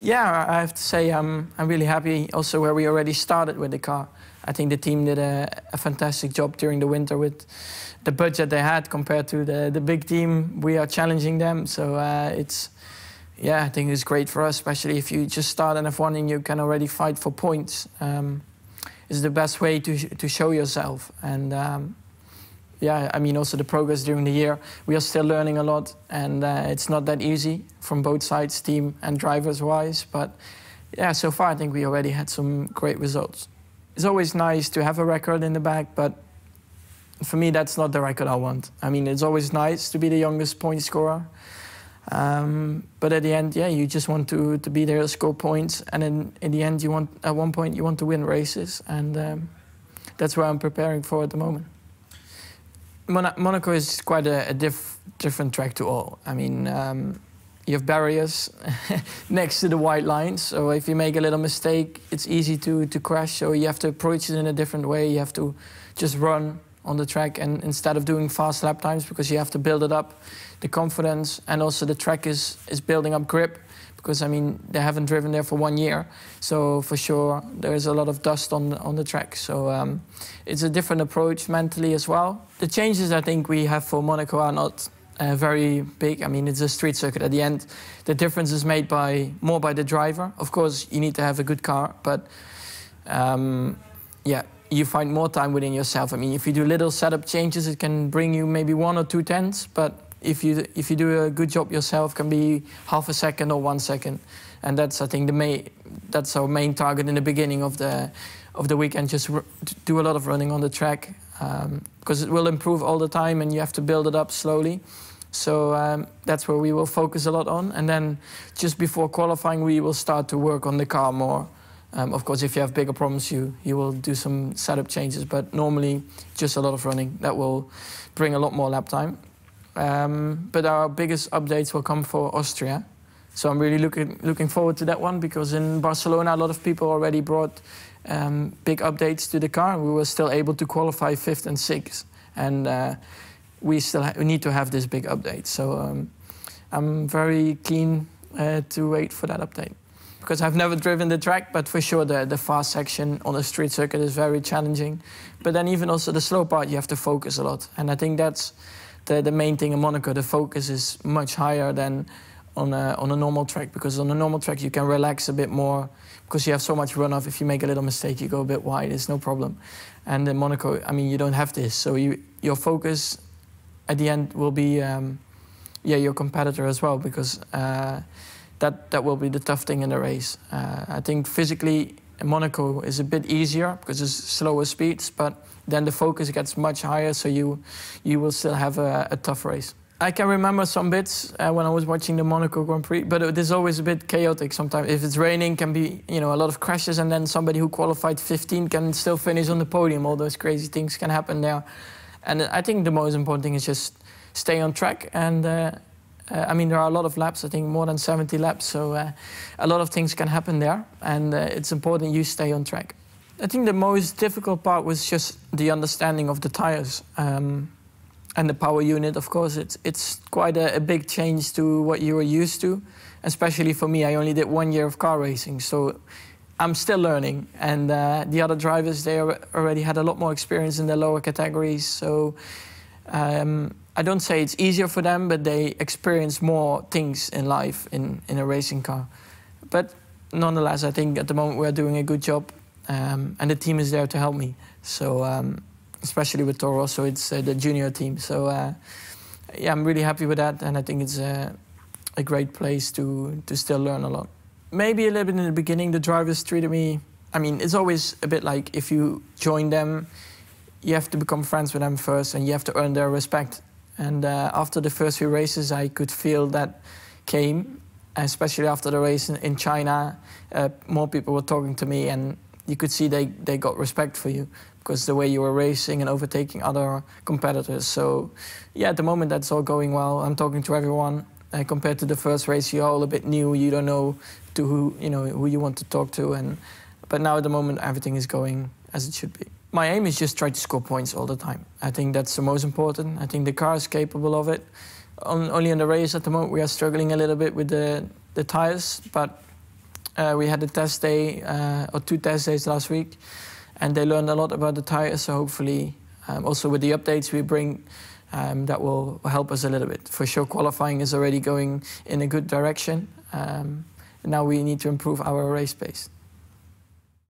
Yeah, I have to say I'm really happy also where we already started with the car. I think the team did a fantastic job during the winter with the budget they had compared to the big team. We are challenging them, so yeah, I think it's great for us, especially if you just start in F1 and you can already fight for points. It's the best way to show yourself. And yeah, I mean, also the progress during the year. We are still learning a lot, and it's not that easy from both sides, team and drivers-wise. But yeah, so far I think we already had some great results. It's always nice to have a record in the back, but for me, that's not the record I want. I mean, it's always nice to be the youngest point scorer. But at the end, yeah, you just want to be there to score points, and in the end, at one point you want to win races, and that's what I'm preparing for at the moment. Monaco is quite a different track to all. I mean, you have barriers next to the white lines, so if you make a little mistake, it's easy to crash. So you have to approach it in a different way. You have to just run on the track, and instead of doing fast lap times, because you have to build it up, the confidence, and also the track is building up grip, because I mean they haven't driven there for 1 year, so for sure there is a lot of dust on the track. So it's a different approach mentally as well. The changes I think we have for Monaco are not very big. I mean, it's a street circuit. At the end, the difference is made more by the driver. Of course, you need to have a good car, but yeah, you find more time within yourself. I mean, if you do little setup changes, it can bring you maybe 1 or 2 tenths, but if you do a good job yourself, can be half a second or 1 second, and that's I think that's our main target in the beginning of the weekend. Just do a lot of running on the track, because it will improve all the time, and you have to build it up slowly. So that's where we will focus a lot on, and then just before qualifying, we will start to work on the car more. Of course, if you have bigger problems, you will do some setup changes, but normally just a lot of running. That will bring a lot more lap time. But our biggest updates will come for Austria. So I'm really looking forward to that one, because in Barcelona a lot of people already brought big updates to the car, and we were still able to qualify 5th and 6th. And we need to have this big update. So I'm very keen to wait for that update, because I've never driven the track, but for sure the fast section on a street circuit is very challenging. But then even also the slow part, you have to focus a lot. And I think that's the main thing in Monaco. The focus is much higher than on a normal track, because on a normal track you can relax a bit more, because you have so much runoff. If you make a little mistake, you go a bit wide, it's no problem. And in Monaco, I mean, you don't have this. So your focus at the end will be your competitor as well, because that will be the tough thing in the race. I think physically Monaco is a bit easier because it's slower speeds, but then the focus gets much higher, so you will still have a tough race. I can remember some bits when I was watching the Monaco Grand Prix, but it is always a bit chaotic sometimes. If it's raining, can be a lot of crashes, and then somebody who qualified 15 can still finish on the podium. All those crazy things can happen there. And I think the most important thing is just stay on track. And I mean, there are a lot of laps, I think more than 70 laps, so a lot of things can happen there, and it's important you stay on track. I think the most difficult part was just the understanding of the tires. And the power unit, of course, it's quite a big change to what you were used to. Especially for me, I only did 1 year of car racing, so I'm still learning. And the other drivers, they already had a lot more experience in the lower categories. So I don't say it's easier for them, but they experience more things in life in a racing car. But nonetheless, I think at the moment we are doing a good job, and the team is there to help me. So. Especially with Toro Rosso, it's the junior team. So yeah, I'm really happy with that, and I think it's a great place to still learn a lot. Maybe a little bit in the beginning, the drivers treated me, I mean, it's always a bit like if you join them, you have to become friends with them first, and you have to earn their respect. And after the first few races, I could feel that came, especially after the race in China. More people were talking to me, and you could see they got respect for you, because the way you were racing and overtaking other competitors. So yeah, at the moment that's all going well. I'm talking to everyone. Compared to the first race, you're all a bit new. You don't know who you want to talk to. But now at the moment, everything is going as it should be. My aim is just try to score points all the time. I think that's the most important. I think the car is capable of it. Only in the race at the moment we are struggling a little bit with the tires, but We had a test day or 2 test days last week, and they learned a lot about the tires. So hopefully, also with the updates we bring, that will help us a little bit. For sure, qualifying is already going in a good direction. Now we need to improve our race pace.